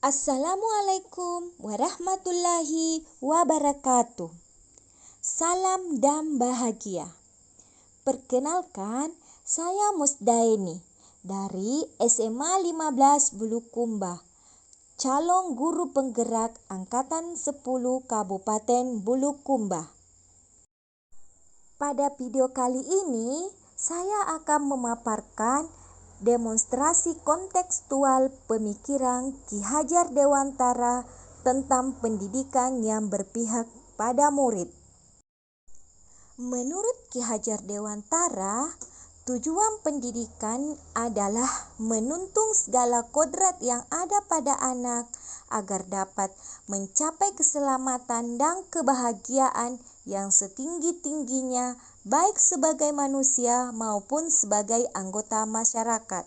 Assalamualaikum warahmatullahi wabarakatuh. Salam dan bahagia. Perkenalkan, saya Musdaini dari SMA 15 Bulukumba, calon guru penggerak Angkatan 10 Kabupaten Bulukumba. Pada video kali ini, saya akan memaparkan demonstrasi kontekstual pemikiran Ki Hajar Dewantara tentang pendidikan yang berpihak pada murid. Menurut Ki Hajar Dewantara, tujuan pendidikan adalah menuntun segala kodrat yang ada pada anak agar dapat mencapai keselamatan dan kebahagiaan yang setinggi-tingginya baik sebagai manusia maupun sebagai anggota masyarakat.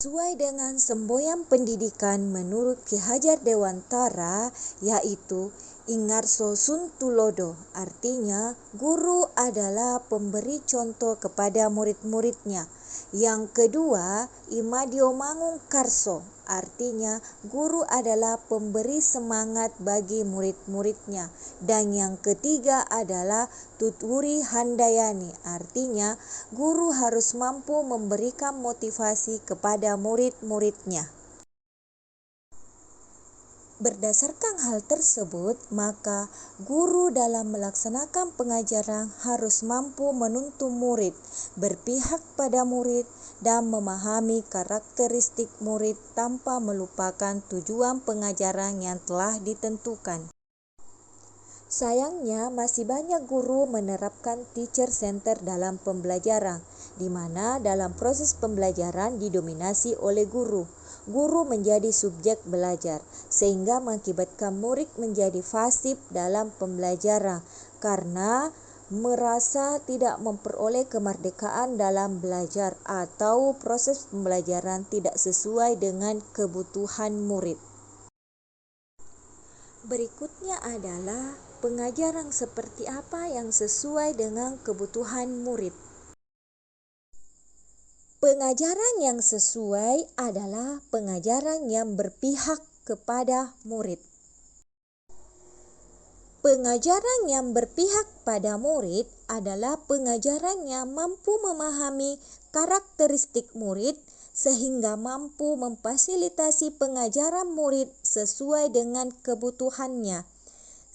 Sesuai dengan semboyan pendidikan menurut Ki Hajar Dewantara, yaitu Ingarso Suntulodo, artinya guru adalah pemberi contoh kepada murid-muridnya. Yang kedua, Imadio Mangun Karso, artinya guru adalah pemberi semangat bagi murid-muridnya. Dan yang ketiga adalah Tuturi Handayani, artinya guru harus mampu memberikan motivasi kepada murid-muridnya. Berdasarkan hal tersebut, maka guru dalam melaksanakan pengajaran harus mampu menuntun murid, berpihak pada murid, dan memahami karakteristik murid tanpa melupakan tujuan pengajaran yang telah ditentukan. Sayangnya, masih banyak guru menerapkan teacher center dalam pembelajaran, di mana dalam proses pembelajaran didominasi oleh guru. Guru menjadi subjek belajar, sehingga mengakibatkan murid menjadi fasib dalam pembelajaran karena merasa tidak memperoleh kemerdekaan dalam belajar atau proses pembelajaran tidak sesuai dengan kebutuhan murid. Berikutnya adalah pengajaran seperti apa yang sesuai dengan kebutuhan murid. Pengajaran yang sesuai adalah pengajaran yang berpihak kepada murid. Pengajaran yang berpihak pada murid adalah pengajaran yang mampu memahami karakteristik murid sehingga mampu memfasilitasi pengajaran murid sesuai dengan kebutuhannya.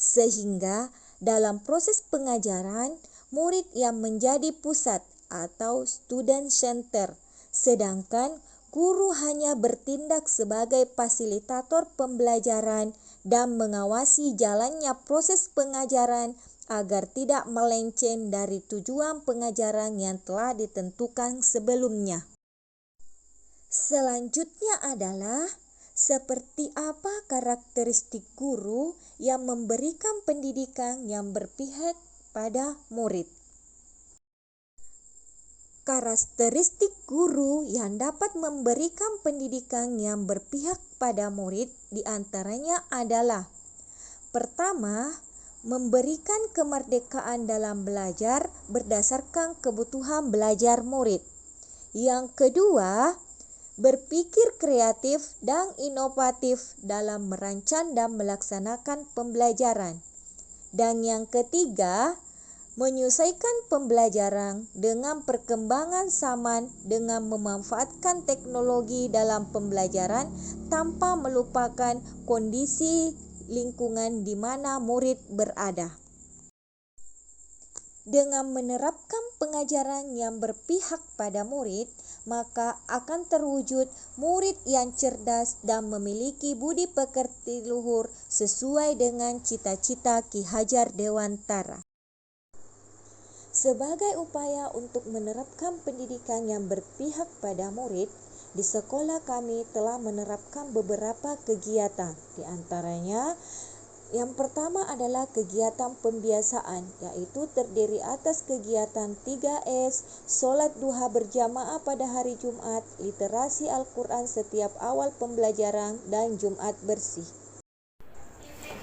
Sehingga dalam proses pengajaran, murid yang menjadi pusat atau student center, sedangkan guru hanya bertindak sebagai fasilitator pembelajaran dan mengawasi jalannya proses pengajaran agar tidak melenceng dari tujuan pengajaran yang telah ditentukan sebelumnya. Selanjutnya adalah seperti apa karakteristik guru yang memberikan pendidikan yang berpihak pada murid. Karakteristik guru yang dapat memberikan pendidikan yang berpihak pada murid diantaranya adalah: pertama, memberikan kemerdekaan dalam belajar berdasarkan kebutuhan belajar murid. Yang kedua, berpikir kreatif dan inovatif dalam merancang dan melaksanakan pembelajaran. Dan yang ketiga, menyesuaikan pembelajaran dengan perkembangan zaman dengan memanfaatkan teknologi dalam pembelajaran tanpa melupakan kondisi lingkungan di mana murid berada. Dengan menerapkan pengajaran yang berpihak pada murid, maka akan terwujud murid yang cerdas dan memiliki budi pekerti luhur sesuai dengan cita-cita Ki Hajar Dewantara. Sebagai upaya untuk menerapkan pendidikan yang berpihak pada murid, di sekolah kami telah menerapkan beberapa kegiatan. Di antaranya, yang pertama adalah kegiatan pembiasaan, yaitu terdiri atas kegiatan 3S, solat duha berjamaah pada hari Jumat, literasi Al-Quran setiap awal pembelajaran, dan Jumat bersih.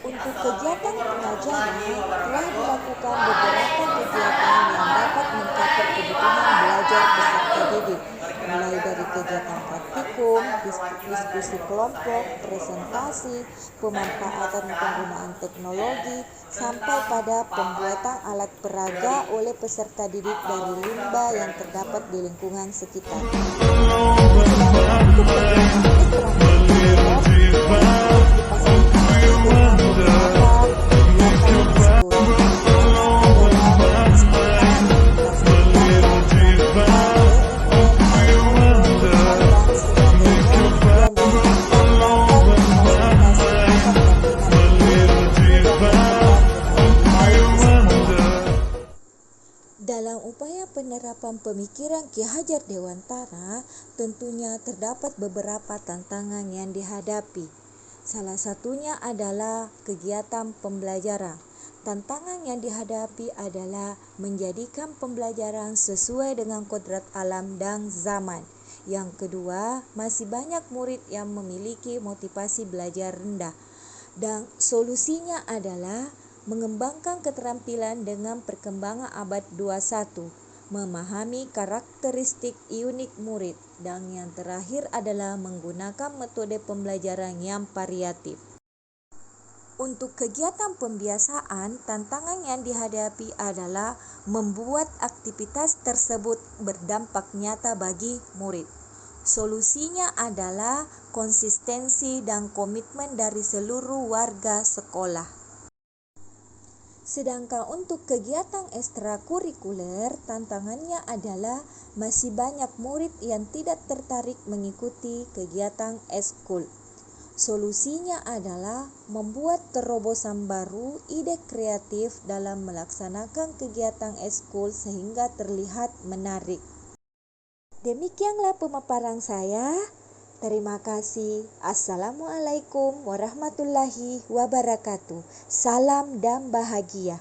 Untuk kegiatan pengajaran, telah dilakukan beberapa kegiatan yang dapat mencapai kebutuhan belajar peserta didik. mulai dari kegiatan praktikum, diskusi kelompok, presentasi, pemanfaatan penggunaan teknologi, sampai pada pembuatan alat peraga oleh peserta didik dari limbah yang terdapat di lingkungan sekitar. Dalam upaya penerapan pemikiran Ki Hajar Dewantara, tentunya terdapat beberapa tantangan yang dihadapi. Salah satunya adalah kegiatan pembelajaran. Tantangan yang dihadapi adalah menjadikan pembelajaran sesuai dengan kodrat alam dan zaman. Yang kedua, masih banyak murid yang memiliki motivasi belajar rendah. Dan solusinya adalah mengembangkan keterampilan dengan perkembangan abad 21, memahami karakteristik unik murid, dan yang terakhir adalah menggunakan metode pembelajaran yang variatif. Untuk kegiatan pembiasaan, tantangan yang dihadapi adalah membuat aktivitas tersebut berdampak nyata bagi murid. Solusinya adalah konsistensi dan komitmen dari seluruh warga sekolah. Sedangkan untuk kegiatan ekstrakurikuler, tantangannya adalah masih banyak murid yang tidak tertarik mengikuti kegiatan ekskul. Solusinya adalah membuat terobosan baru, ide kreatif dalam melaksanakan kegiatan ekskul sehingga terlihat menarik. Demikianlah pemaparan saya. Terima kasih. Assalamualaikum warahmatullahi wabarakatuh. Salam dan bahagia.